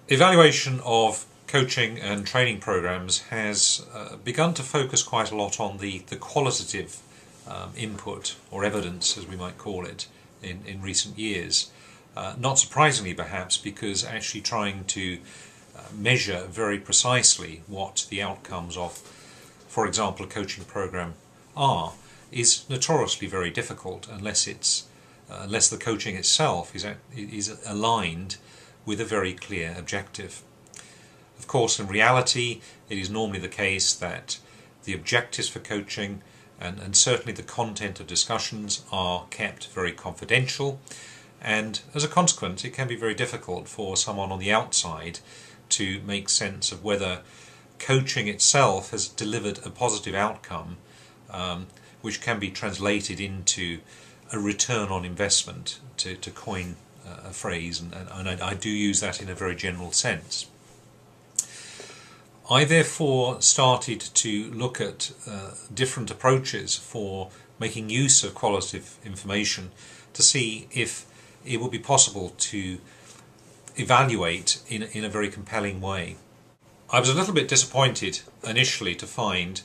Evaluation of coaching and training programs has begun to focus quite a lot on the qualitative input, or evidence as we might call it, in recent years. Not surprisingly perhaps, because actually trying to measure very precisely what the outcomes of, for example, a coaching program are is notoriously very difficult unless the coaching itself is aligned with a very clear objective. Of course, in reality, it is normally the case that the objectives for coaching and certainly the content of discussions are kept very confidential, and as a consequence it can be very difficult for someone on the outside to make sense of whether coaching itself has delivered a positive outcome, which can be translated into a return on investment, to coin a phrase, and I do use that in a very general sense. I therefore started to look at different approaches for making use of qualitative information to see if it would be possible to evaluate in a very compelling way. I was a little bit disappointed initially to find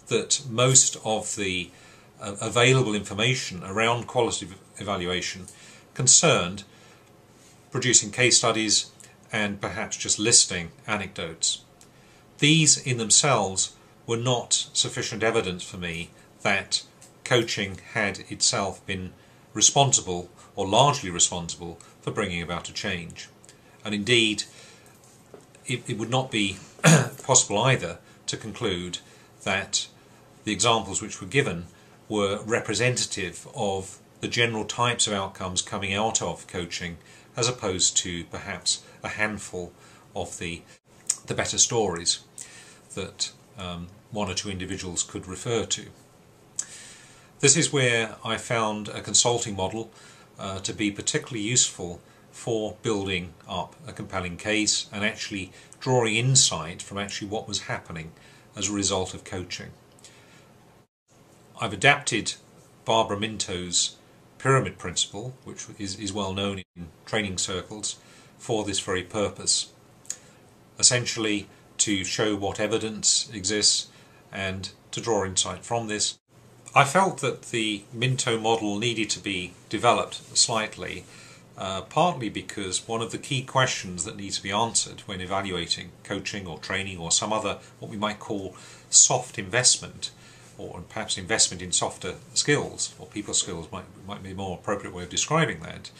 that most of the available information around qualitative evaluation concerned producing case studies and perhaps just listing anecdotes. These in themselves were not sufficient evidence for me that coaching had itself been responsible, or largely responsible, for bringing about a change. And indeed, it would not be possible either to conclude that the examples which were given were representative of the general types of outcomes coming out of coaching, as opposed to perhaps a handful of the better stories that one or two individuals could refer to. This is where I found a consulting model to be particularly useful for building up a compelling case and actually drawing insight from actually what was happening as a result of coaching. I've adapted Barbara Minto's pyramid principle, which is well known in training circles, for this very purpose. Essentially to show what evidence exists and to draw insight from this. I felt that the Minto model needed to be developed slightly, partly because one of the key questions that needs to be answered when evaluating coaching or training or some other, what we might call soft investment, or perhaps investment in softer skills, or people skills might be a more appropriate way of describing that,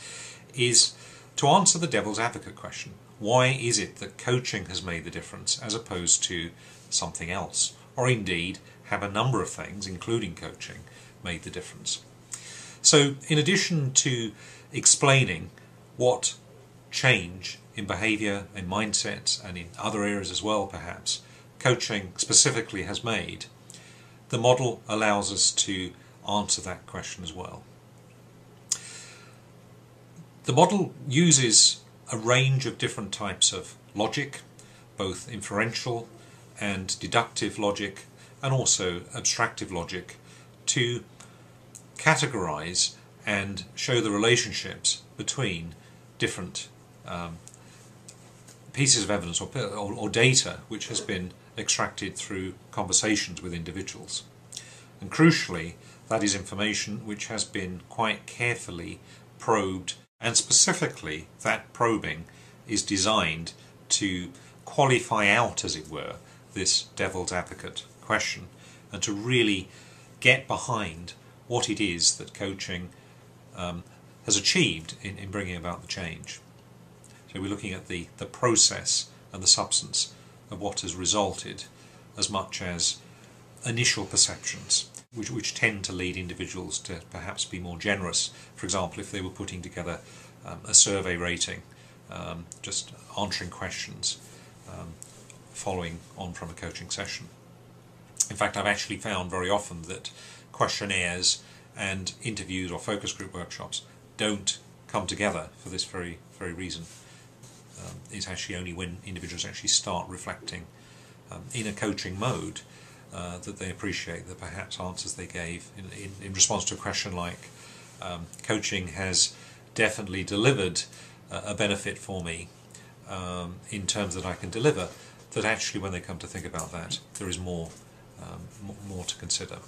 is to answer the devil's advocate question. Why is it that coaching has made the difference as opposed to something else? Or indeed, have a number of things, including coaching, made the difference? So in addition to explaining what change in behaviour, in mindsets, and in other areas as well perhaps, coaching specifically has made, the model allows us to answer that question as well. The model uses a range of different types of logic, both inferential and deductive logic, and also abstractive logic, to categorize and show the relationships between different pieces of evidence or data which has been extracted through conversations with individuals. And crucially, that is information which has been quite carefully probed, and specifically that probing is designed to qualify out, as it were, this devil's advocate question, and to really get behind what it is that coaching has achieved in bringing about the change. So we're looking at the process and the substance of what has resulted, as much as initial perceptions, which tend to lead individuals to perhaps be more generous. For example, if they were putting together a survey rating, just answering questions following on from a coaching session. In fact, I've actually found very often that questionnaires and interviews or focus group workshops don't come together for this very reason. It's actually only when individuals actually start reflecting in a coaching mode that they appreciate that perhaps answers they gave in response to a question like, coaching has definitely delivered a benefit for me, in terms that I can deliver, that actually when they come to think about that, there is more to consider.